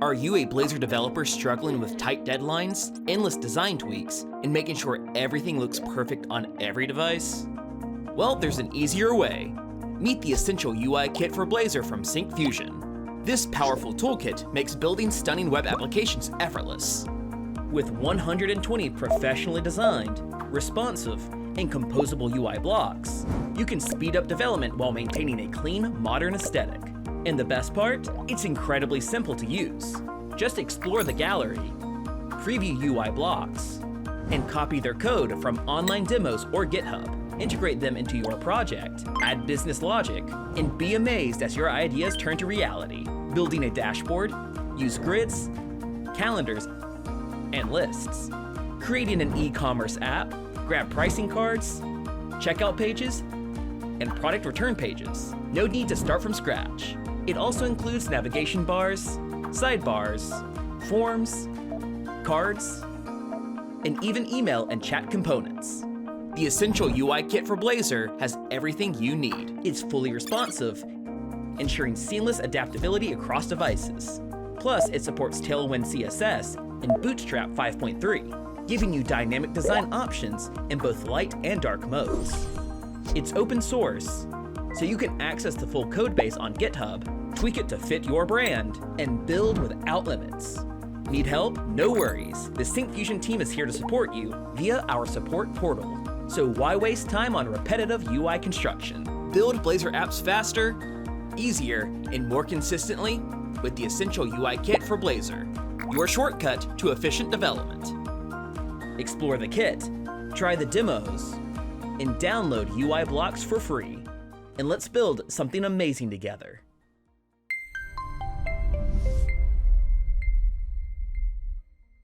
Are you a Blazor developer struggling with tight deadlines, endless design tweaks, and making sure everything looks perfect on every device? Well, there's an easier way. Meet the Essential UI Kit for Blazor from Syncfusion. This powerful toolkit makes building stunning web applications effortless. With 120 professionally designed, responsive, and composable UI blocks, you can speed up development while maintaining a clean, modern aesthetic. And the best part? It's incredibly simple to use. Just explore the gallery, preview UI blocks, and copy their code from online demos or GitHub. Integrate them into your project, add business logic, and be amazed as your ideas turn to reality. Building a dashboard, use grids, calendars, and lists. Creating an e-commerce app, grab pricing cards, checkout pages, and product return pages. No need to start from scratch. It also includes navigation bars, sidebars, forms, cards, and even email and chat components. The Essential UI Kit for Blazor has everything you need. It's fully responsive, ensuring seamless adaptability across devices. Plus, it supports Tailwind CSS and Bootstrap 5.3, giving you dynamic design options in both light and dark modes. It's open source, so you can access the full codebase on GitHub, tweak it to fit your brand, and build without limits. Need help? No worries. The Syncfusion team is here to support you via our support portal. So why waste time on repetitive UI construction? Build Blazor apps faster, easier, and more consistently with the Essential UI Kit for Blazor, your shortcut to efficient development. Explore the kit, try the demos, and download UI blocks for free. And let's build something amazing together.